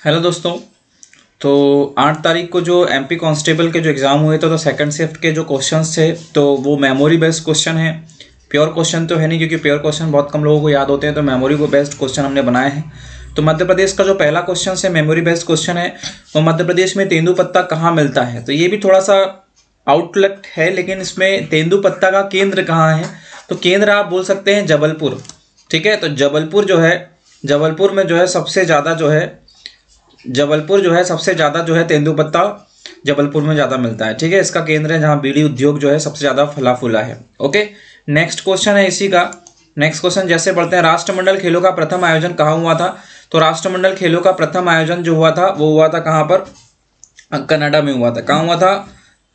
Hello दोस्तों। तो 8 तारीख को जो एमपी कांस्टेबल के जो एग्ज़ाम हुए थे तो सेकंड शिफ्ट के जो क्वेश्चंस थे तो वो मेमोरी बेस्ड क्वेश्चन है। प्योर क्वेश्चन तो है नहीं क्योंकि प्योर क्वेश्चन बहुत कम लोगों को याद होते हैं, तो मेमोरी को बेस्ड क्वेश्चन हमने बनाए हैं। तो मध्य प्रदेश का जो पहला क्वेश्चन है मेमोरी बेस्ड क्वेश्चन है, वो मध्य प्रदेश में तेंदुपत्ता कहाँ मिलता है। तो ये भी थोड़ा सा आउटलट है, लेकिन इसमें तेंदुपत्ता का केंद्र कहाँ है, तो केंद्र आप बोल सकते हैं जबलपुर। ठीक है, तो जबलपुर जो है, जबलपुर में जो है सबसे ज़्यादा जो है, जबलपुर जो है सबसे ज़्यादा जो है तेंदुपत्ता जबलपुर में ज़्यादा मिलता है। ठीक है, इसका केंद्र है जहाँ बीड़ी उद्योग जो है सबसे ज़्यादा फला फूला है। ओके, नेक्स्ट क्वेश्चन है इसी का। नेक्स्ट क्वेश्चन जैसे बढ़ते हैं, राष्ट्रमंडल खेलों का प्रथम आयोजन कहाँ हुआ था। तो राष्ट्रमंडल खेलों का प्रथम आयोजन जो हुआ था वो हुआ था कहाँ पर, कनाडा में हुआ था। कहाँ हुआ था,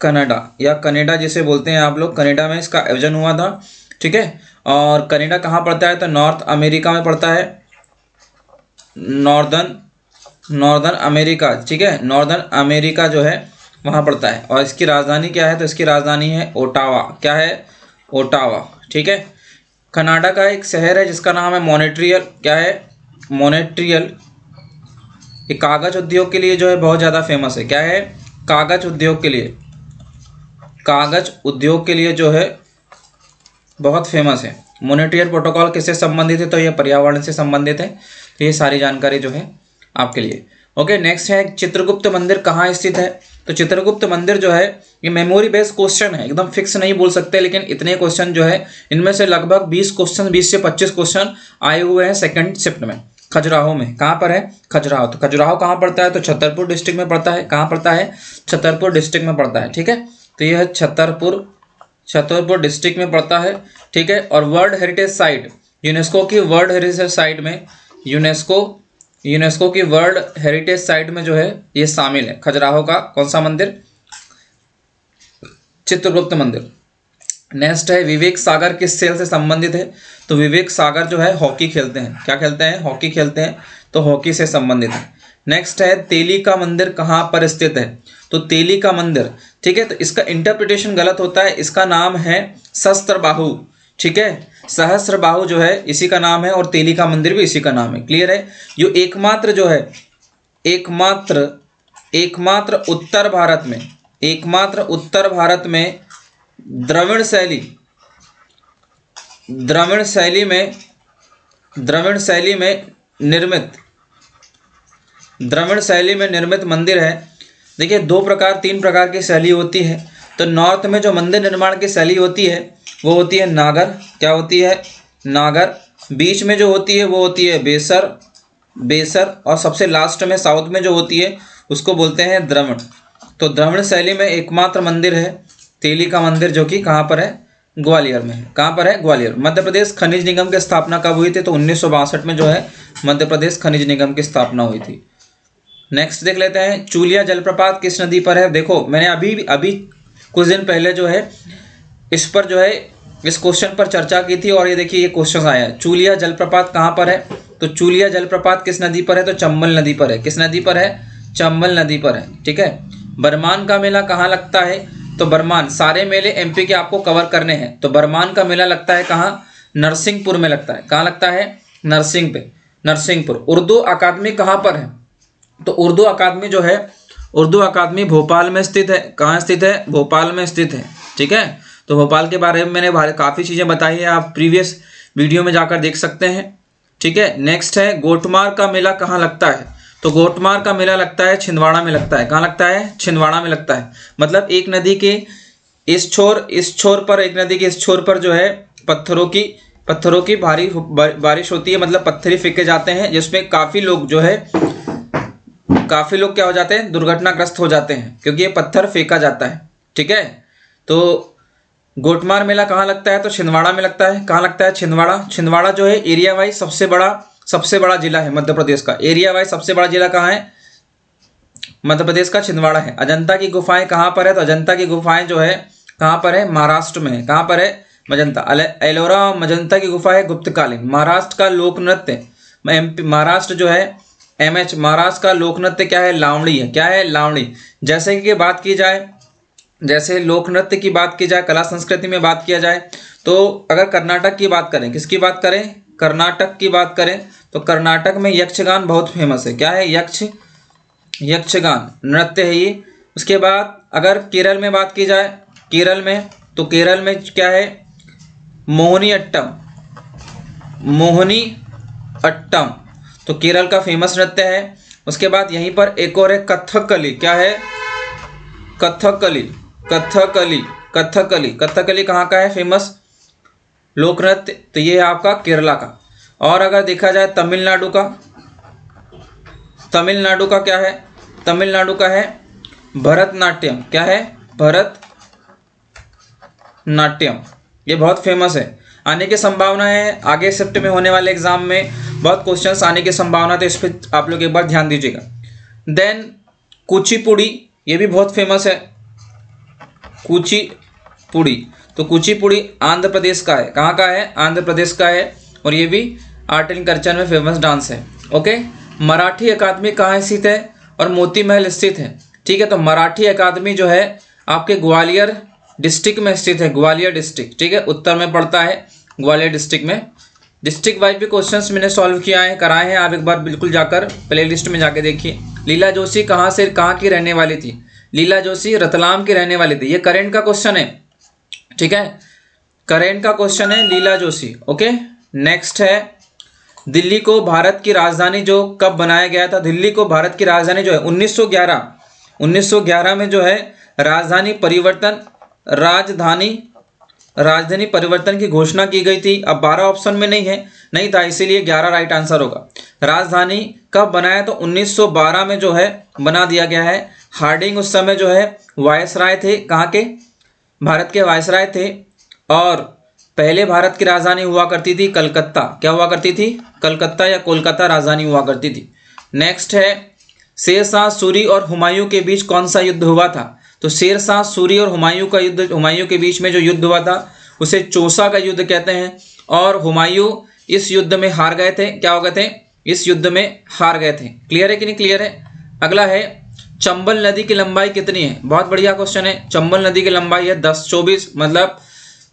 कनाडा या कनाडा जिसे बोलते हैं आप लोग, कनाडा में इसका आयोजन हुआ था। ठीक है, और कनाडा कहाँ पड़ता है, तो नॉर्थ अमेरिका में पड़ता है, नॉर्दर्न अमेरिका। ठीक है, नॉर्दर्न अमेरिका जो है वहाँ पड़ता है। और इसकी राजधानी क्या है, तो इसकी राजधानी है ओटावा। क्या है, ओटावा। ठीक है, कनाडा का एक शहर है जिसका नाम है मॉन्ट्रियल। क्या है, मॉन्ट्रियल। ये कागज उद्योग के लिए जो है बहुत ज़्यादा फेमस है। क्या है, कागज उद्योग के लिए, कागज उद्योग के लिए जो है बहुत फेमस है। मॉन्ट्रियल प्रोटोकॉल किससे संबंधित है, तो ये पर्यावरण से संबंधित है। तो ये सारी जानकारी जो है आपके लिए। ओके, नेक्स्ट है चित्रगुप्त मंदिर कहाँ स्थित है। तो चित्रगुप्त मंदिर जो है ये मेमोरी बेस्ड क्वेश्चन है, एकदम फिक्स नहीं बोल सकते, लेकिन इतने क्वेश्चन जो है इनमें से लगभग 20 क्वेश्चन, 20 से 25 क्वेश्चन आए हुए हैं सेकंड शिफ्ट में। खजुराहो में, कहाँ पर है, खजुराहो। तो खजुराहो कहाँ पड़ता है, तो छतरपुर डिस्ट्रिक्ट में पड़ता है। कहाँ पड़ता है, छतरपुर डिस्ट्रिक्ट में पड़ता है। ठीक है, तो यह है छतरपुर डिस्ट्रिक्ट में पड़ता है। ठीक है, और वर्ल्ड हेरिटेज साइट, यूनेस्को की वर्ल्ड हेरिटेज साइट में, यूनेस्को की वर्ल्ड हेरिटेज साइट में जो है ये शामिल है। खजुराहो का कौन सा मंदिर, चित्रगुप्त मंदिर। नेक्स्ट है विवेक सागर किस खेल से संबंधित है। तो विवेक सागर जो है हॉकी खेलते हैं। क्या खेलते हैं, हॉकी खेलते हैं, तो हॉकी से संबंधित है। नेक्स्ट है तेली का मंदिर कहाँ पर स्थित है। तो तेली का मंदिर, ठीक है, तो इसका इंटरप्रिटेशन गलत होता है। इसका नाम है सहस्त्रबाहु। ठीक है, सहस्त्रबाहु जो है इसी का नाम है, और तेली का मंदिर भी इसी का नाम है। क्लियर है, जो एकमात्र जो है, एकमात्र उत्तर भारत में, एकमात्र उत्तर भारत में द्रविड़ शैली में निर्मित मंदिर है। देखिए, 3 प्रकार की शैली होती है। तो नॉर्थ में जो मंदिर निर्माण की शैली होती है वो होती है नागर। क्या होती है, नागर। बीच में जो होती है वो होती है बेसर, और सबसे लास्ट में साउथ में जो होती है उसको बोलते हैं द्रविड़। तो द्रविड़ शैली में एकमात्र मंदिर है तेली का मंदिर, जो कि कहाँ पर है, ग्वालियर में है। कहाँ पर है, ग्वालियर। मध्य प्रदेश खनिज निगम की स्थापना कब हुई थी, तो 1962 में जो है मध्य प्रदेश खनिज निगम की स्थापना हुई थी। नेक्स्ट देख लेते हैं, चूलिया जलप्रपात किस नदी पर है। देखो, मैंने अभी कुछ दिन पहले जो है इस पर जो है इस क्वेश्चन पर चर्चा की थी, और ये देखिए ये क्वेश्चन आया है, चूलिया जलप्रपात कहाँ पर है। तो चूलिया जलप्रपात किस नदी पर है, तो चंबल नदी पर है। किस नदी पर है, चंबल नदी पर है। ठीक है, बरमान का मेला कहाँ लगता है। तो बरमान, सारे मेले एमपी के आपको कवर करने हैं। तो बरमान का मेला लगता है कहाँ, नरसिंहपुर में लगता है। कहाँ लगता है, नरसिंहपुर। उर्दू अकादमी कहाँ पर है। तो उर्दू अकादमी जो है, उर्दू अकादमी भोपाल में स्थित है। कहाँ स्थित है, भोपाल में स्थित है। ठीक है, तो भोपाल के बारे में मैंने काफ़ी चीज़ें बताई है, आप प्रीवियस वीडियो में जाकर देख सकते हैं। ठीक है, नेक्स्ट है गोटमार का मेला कहाँ लगता है। तो गोटमार का मेला लगता है छिंदवाड़ा में लगता है। कहाँ लगता है, छिंदवाड़ा में लगता है। मतलब एक नदी के इस छोर पर, एक नदी के इस छोर पर जो है पत्थरों की भारी बारिश होती है, मतलब पत्थर फेंके जाते हैं, जिसमें काफ़ी लोग क्या हो जाते हैं, दुर्घटनाग्रस्त हो जाते हैं, क्योंकि ये पत्थर फेंका जाता है। ठीक है, तो गोटमार मेला कहाँ लगता है, तो छिंदवाड़ा में लगता है। कहाँ लगता है, छिंदवाड़ा जो है एरिया वाइज सबसे बड़ा जिला है मध्य प्रदेश का। एरिया वाइज सबसे बड़ा जिला कहाँ है, मध्य प्रदेश का छिंदवाड़ा है। अजंता की गुफाएं कहाँ पर है, तो अजंता की गुफाएं जो है कहाँ पर है, महाराष्ट्र में है। कहाँ पर है, मजंता, एलोरा मजंता की गुफा है गुप्तकालीन। महाराष्ट्र का लोक नृत्य, महाराष्ट्र जो है महाराष्ट्र का लोक नृत्य क्या है, लावणी है। क्या है, लावणी। जैसे कि बात की जाए, जैसे लोक नृत्य की बात की जाए, कला संस्कृति में बात किया जाए, तो अगर कर्नाटक की बात करें, किसकी बात करें, कर्नाटक की बात करें, तो कर्नाटक में यक्षगान बहुत फेमस है। क्या है, यक्षगान नृत्य है ये। उसके बाद अगर केरल में बात की जाए, केरल में, तो केरल में क्या है, मोहिनी अट्टम, मोहिनी अट्टम, तो केरल का फेमस नृत्य है। उसके बाद यहीं पर एक और है कथकली, क्या है, कथकली, कथकली, कथकली, कथकली कहाँ का है फेमस लोक नृत्य, तो ये है आपका केरला का। और अगर देखा जाए तमिलनाडु का, तमिलनाडु का क्या है, तमिलनाडु का है भरतनाट्यम, क्या है, भरतनाट्यम, ये बहुत फेमस है। आने की संभावना है आगे शिफ्ट में होने वाले एग्जाम में बहुत क्वेश्चंस आने की संभावना, तो इस पर आप लोग एक बार ध्यान दीजिएगा। देन कुचिपुड़ी, ये भी बहुत फेमस है, कुचिपुड़ी, तो कुचिपुड़ी आंध्र प्रदेश का है, कहाँ का है, आंध्र प्रदेश का है, और ये भी आर्ट एंड कल्चर में फेमस डांस है। ओके, मराठी अकादमी कहाँ स्थित है, और मोती महल स्थित है। ठीक है, तो मराठी अकादमी जो है आपके ग्वालियर डिस्ट्रिक्ट में स्थित है, ग्वालियर डिस्ट्रिक्ट, ठीक है, उत्तर में पड़ता है, ग्वालियर डिस्ट्रिक्ट में। डिस्ट्रिक्ट वाइज भी क्वेश्चंस मैंने सॉल्व किया है, कराए हैं, आप एक बार बिल्कुल जाकर प्लेलिस्ट में जाके देखिए। लीला जोशी कहाँ की रहने वाली थी, लीला जोशी रतलाम की रहने वाली थी, ये करेंट का क्वेश्चन है, ठीक है, करेंट का क्वेश्चन है लीला जोशी। ओके, नेक्स्ट है दिल्ली को भारत की राजधानी जो कब बनाया गया था, दिल्ली को भारत की राजधानी जो है 1911 में जो है राजधानी परिवर्तन की घोषणा की गई थी। अब 12 ऑप्शन में नहीं था, इसीलिए 11 राइट आंसर होगा। राजधानी कब बनाया, तो 1912 में जो है बना दिया गया है। हार्डिंग उस समय जो है वायसराय थे, कहाँ के, भारत के वायसराय थे, और पहले भारत की राजधानी हुआ करती थी कलकत्ता, क्या हुआ करती थी, कलकत्ता या कोलकाता राजधानी हुआ करती थी। नेक्स्ट है शेरशाह सूरी और हुमायूं के बीच कौन सा युद्ध हुआ था, तो शेरशाह सूरी और हुमायूं का युद्ध, हुमायूं के बीच में जो युद्ध हुआ था उसे चौसा का युद्ध कहते हैं, और हुमायूं इस युद्ध में हार गए थे, क्या हो गए थे, इस युद्ध में हार गए थे। क्लियर है कि नहीं क्लियर है। अगला है चंबल नदी की लंबाई कितनी है, बहुत बढ़िया क्वेश्चन है। चंबल नदी की लंबाई है 1024 मतलब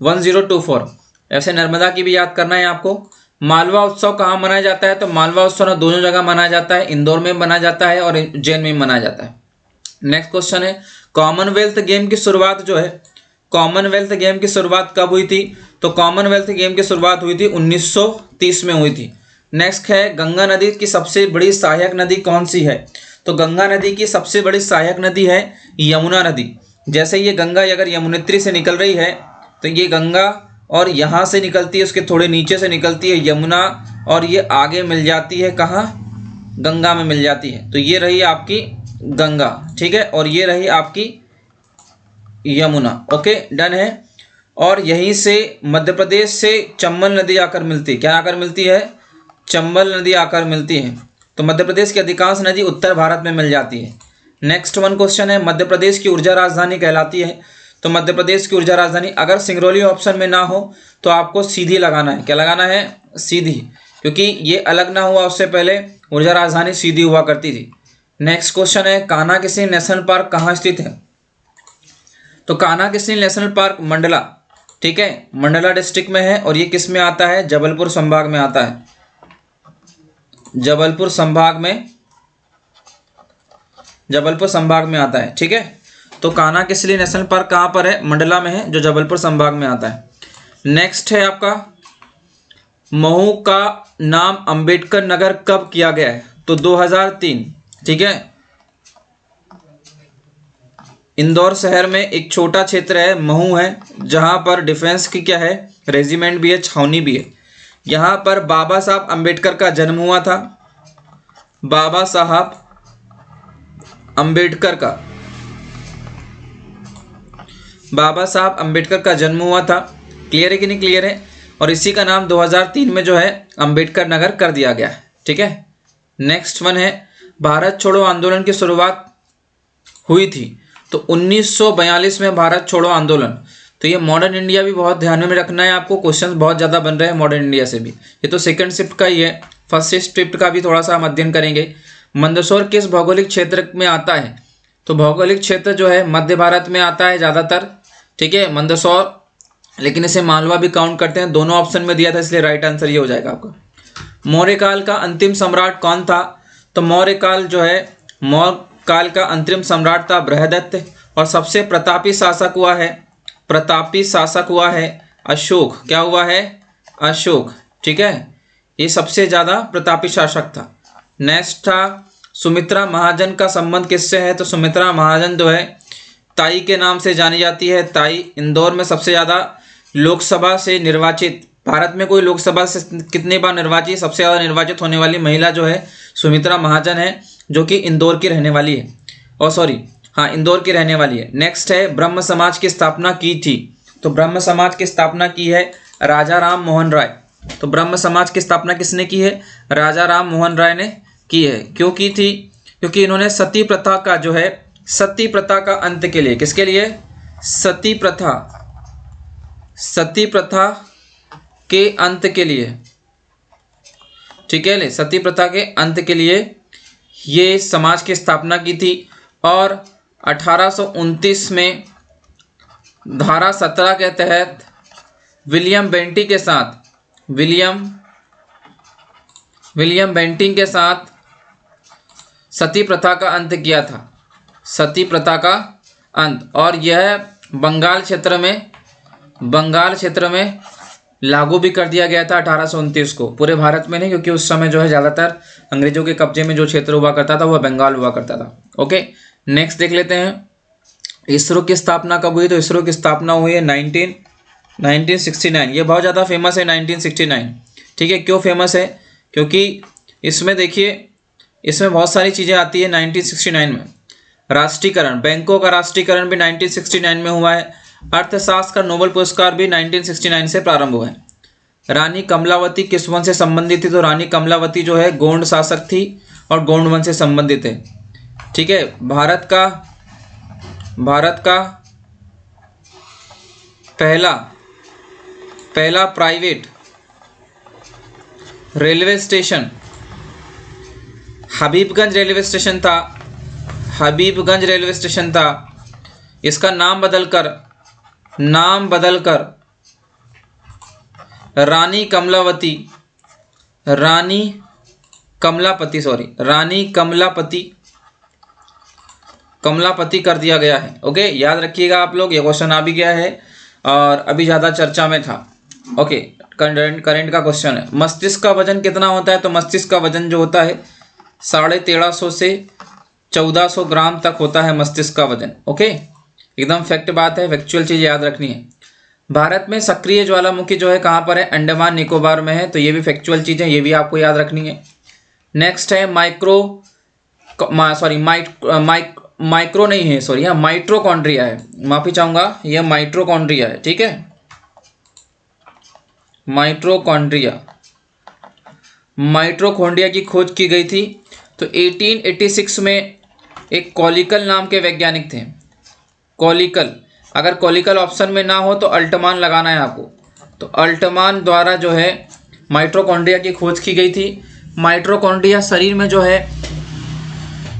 1024। ऐसे नर्मदा की भी याद करना है आपको। मालवा उत्सव कहाँ मनाया जाता है, तो मालवा उत्सव दोनों जगह मनाया जाता है, इंदौर में मनाया जाता है और उज्जैन में मनाया जाता है। नेक्स्ट क्वेश्चन है कॉमनवेल्थ गेम की शुरुआत जो है, कॉमनवेल्थ गेम की शुरुआत कब हुई थी, तो कॉमनवेल्थ गेम की शुरुआत हुई थी 1930 में हुई थी। नेक्स्ट है गंगा नदी की सबसे बड़ी सहायक नदी कौन सी है, तो गंगा नदी की सबसे बड़ी सहायक नदी है यमुना नदी। जैसे ये गंगा अगर यमुनेत्री से निकल रही है तो ये गंगा और यहाँ से निकलती है, उसके थोड़े नीचे से निकलती है यमुना, और ये आगे मिल जाती है कहाँ, गंगा में मिल जाती है। तो ये रही आपकी गंगा, ठीक है, और ये रही आपकी यमुना। ओके, डन है। और यहीं से मध्य प्रदेश से चंबल नदी आकर मिलती है, क्या आकर मिलती है, चंबल नदी आकर मिलती है। तो मध्य प्रदेश की अधिकांश नदी उत्तर भारत में मिल जाती है। नेक्स्ट वन क्वेश्चन है मध्य प्रदेश की ऊर्जा राजधानी कहलाती है, तो मध्य प्रदेश की ऊर्जा राजधानी अगर सिंगरौली ऑप्शन में ना हो तो आपको सीधी लगाना है, क्या लगाना है, सीधी, क्योंकि ये अलग ना हुआ उससे पहले ऊर्जा राजधानी सीधी हुआ करती थी। नेक्स्ट क्वेश्चन है कान्हा किसली नेशनल पार्क कहाँ स्थित है, तो कान्हा किसली नेशनल पार्क मंडला, ठीक है, मंडला डिस्ट्रिक्ट में है, और ये किस में आता है, जबलपुर संभाग में आता है, जबलपुर संभाग में आता है, ठीक है। तो कान्हा किसली नेशनल पार्क कहाँ पर है, मंडला में है, जो जबलपुर संभाग में आता है। नेक्स्ट है आपका महू का नाम अंबेडकर नगर कब किया गया है, तो 2003, ठीक है। इंदौर शहर में एक छोटा क्षेत्र है महू है, जहां पर डिफेंस की क्या है, रेजिमेंट भी है, छावनी भी है। यहां पर बाबा साहब अंबेडकर का जन्म हुआ था, बाबा साहब अंबेडकर का जन्म हुआ था। क्लियर है कि नहीं क्लियर है। और इसी का नाम 2003 में जो है अंबेडकर नगर कर दिया गया है, ठीक है। नेक्स्ट वन है भारत छोड़ो आंदोलन की शुरुआत हुई थी, तो 1942 में भारत छोड़ो आंदोलन। तो ये मॉडर्न इंडिया भी बहुत ध्यान में रखना है आपको, क्वेश्चंस बहुत ज़्यादा बन रहे हैं मॉडर्न इंडिया से भी। ये तो सेकंड शिफ्ट का ही है, फर्स्ट शिफ्ट का भी थोड़ा सा हम अध्ययन करेंगे। मंदसौर किस भौगोलिक क्षेत्र में आता है, तो भौगोलिक क्षेत्र जो है मध्य भारत में आता है ज़्यादातर, ठीक है, मंदसौर, लेकिन इसे मालवा भी काउंट करते हैं, दोनों ऑप्शन में दिया था, इसलिए राइट आंसर ये हो जाएगा आपका। मौर्य काल का अंतिम सम्राट कौन था, तो मौर्य काल जो है काल का अंतरिम सम्राट था बृहदत्त, और सबसे प्रतापी शासक हुआ है अशोक। क्या हुआ है? अशोक। ठीक है, ये सबसे ज़्यादा प्रतापी शासक था। नेक्स्ट था सुमित्रा महाजन का संबंध किससे है? तो सुमित्रा महाजन जो है ताई के नाम से जानी जाती है। ताई इंदौर में सबसे ज़्यादा लोकसभा से निर्वाचित, भारत में कोई लोकसभा से कितनी बार निर्वाचित, सबसे ज़्यादा निर्वाचित होने वाली महिला जो है सुमित्रा महाजन है, जो कि इंदौर की रहने वाली है। इंदौर की रहने वाली है। नेक्स्ट है ब्रह्म समाज की स्थापना की थी। तो ब्रह्म समाज की स्थापना की है राजा राम मोहन राय। तो ब्रह्म समाज की स्थापना किसने की है? राजा राम मोहन राय ने की है। क्यों की थी? क्योंकि इन्होंने सती प्रथा का जो है, सती प्रथा का अंत के लिए, किसके लिए? सती प्रथा के अंत के लिए। ठीक है, सती प्रथा के अंत के लिए ये समाज की स्थापना की थी। और 1829 में धारा 17 के तहत विलियम बेंटिंग के साथ सती प्रथा का अंत किया था। सती प्रथा का अंत, और यह बंगाल क्षेत्र में लागू भी कर दिया गया था 1829 को। पूरे भारत में नहीं, क्योंकि उस समय जो है ज़्यादातर अंग्रेजों के कब्जे में जो क्षेत्र हुआ करता था वह बंगाल हुआ करता था। ओके, नेक्स्ट देख लेते हैं इसरो की स्थापना कब हुई। तो इसरो की स्थापना हुई है 1969। ये बहुत ज़्यादा फेमस है 1969। ठीक है, क्यों फेमस है? क्योंकि इसमें देखिए, इसमें बहुत सारी चीज़ें आती है 1969 में। राष्ट्रीयकरण, बैंकों का राष्ट्रीयकरण भी 1969 में हुआ है। अर्थशास्त्र का नोबेल पुरस्कार भी 1969 से प्रारंभ हुआ है। रानी कमलावती किस वंश से संबंधित थी? तो रानी कमलावती जो है गोंड शासक थी और गोंड वंश से संबंधित है। ठीक है, भारत का पहला private railway station Habibganj railway station था। इसका नाम बदलकर रानी कमलापति कर दिया गया है। ओके, याद रखिएगा आप लोग, ये क्वेश्चन आ भी गया है और अभी ज़्यादा चर्चा में था। ओके, करंट का क्वेश्चन है। मस्तिष्क का वजन कितना होता है? तो मस्तिष्क का वजन जो होता है 1350 से 1400 ग्राम तक होता है मस्तिष्क का वजन। ओके, एकदम फैक्ट बात है, फैक्चुअल चीज़ याद रखनी है। भारत में सक्रिय ज्वालामुखी जो है कहाँ पर है? अंडमान निकोबार में है। तो ये भी फैक्चुअल चीज़ है, ये भी आपको याद रखनी है। नेक्स्ट है माइट्रोकॉन्ड्रिया है, माफी चाहूँगा, यह माइट्रोकॉन्ड्रिया है। ठीक है, माइट्रोकॉन्ड्रिया की खोज की गई थी। तो 1886 में एक कॉलिकल नाम के वैज्ञानिक थे। कॉलिकल, अगर कॉलिकल ऑप्शन में ना हो तो अल्टमान लगाना है आपको। तो अल्टमान द्वारा जो है माइट्रोकॉन्ड्रिया की खोज की गई थी। माइट्रोकॉन्ड्रिया शरीर में जो है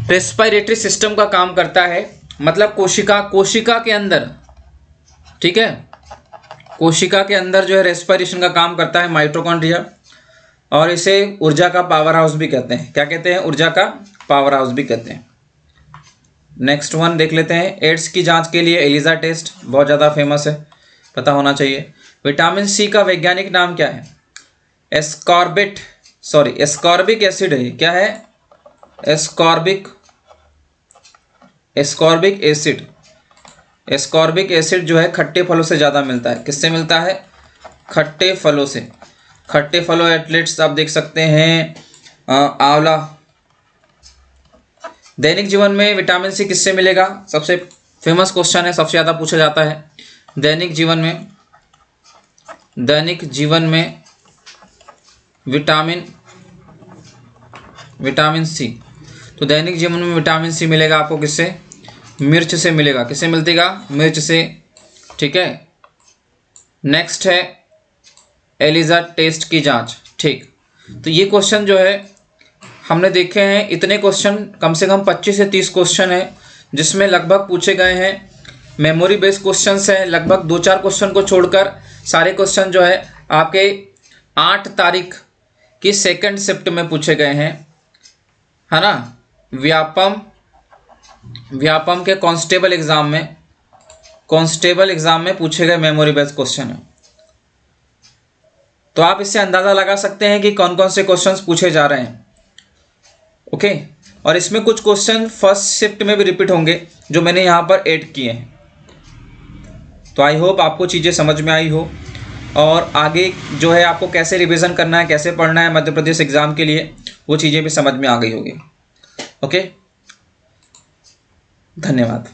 रेस्पिरेटरी सिस्टम का काम करता है, मतलब कोशिका के अंदर। ठीक है, कोशिका के अंदर जो है रेस्पिरेशन का काम करता है माइट्रोकॉन्ड्रिया, और इसे ऊर्जा का पावर हाउस भी कहते हैं। क्या कहते हैं? ऊर्जा का पावर हाउस भी कहते हैं। नेक्स्ट वन देख लेते हैं। एड्स की जांच के लिए एलिजा टेस्ट बहुत ज़्यादा फेमस है, पता होना चाहिए। विटामिन सी का वैज्ञानिक नाम क्या है? एस्कॉर्बिक एसिड है। क्या है? एस्कॉर्बिक एसिड जो है खट्टे फलों से ज़्यादा मिलता है। किससे मिलता है? खट्टे फलों से। खट्टे फलों एथलेट्स आप देख सकते हैं, आंवला। दैनिक जीवन में विटामिन सी किससे मिलेगा? सबसे फेमस क्वेश्चन है, सबसे ज़्यादा पूछा जाता है। दैनिक जीवन में विटामिन सी। तो दैनिक जीवन में विटामिन सी मिलेगा आपको किससे? मिर्च से मिलेगा। किससे मिलेगा? मिर्च से। ठीक है, नेक्स्ट है एलिजा टेस्ट की जांच। ठीक, तो ये क्वेश्चन जो है हमने देखे हैं, इतने क्वेश्चन कम से कम 25 से 30 क्वेश्चन है, जिसमें लगभग पूछे गए हैं मेमोरी बेस्ड क्वेश्चंस हैं। लगभग 2-4 क्वेश्चन को छोड़कर सारे क्वेश्चन जो है आपके 8 तारीख की सेकंड शिफ्ट में पूछे गए हैं, है ना। व्यापम व्यापम के कांस्टेबल एग्जाम में पूछे गए मेमोरी बेस्ड क्वेश्चन है। तो आप इससे अंदाजा लगा सकते हैं कि कौन कौन से क्वेश्चंस पूछे जा रहे हैं। ओके, और इसमें कुछ क्वेश्चन फर्स्ट शिफ्ट में भी रिपीट होंगे जो मैंने यहाँ पर ऐड किए हैं। तो आई होप आपको चीज़ें समझ में आई हो, और आगे जो है आपको कैसे रिवीजन करना है, कैसे पढ़ना है मध्य प्रदेश एग्जाम के लिए, वो चीज़ें भी समझ में आ गई होगी। ओके, धन्यवाद।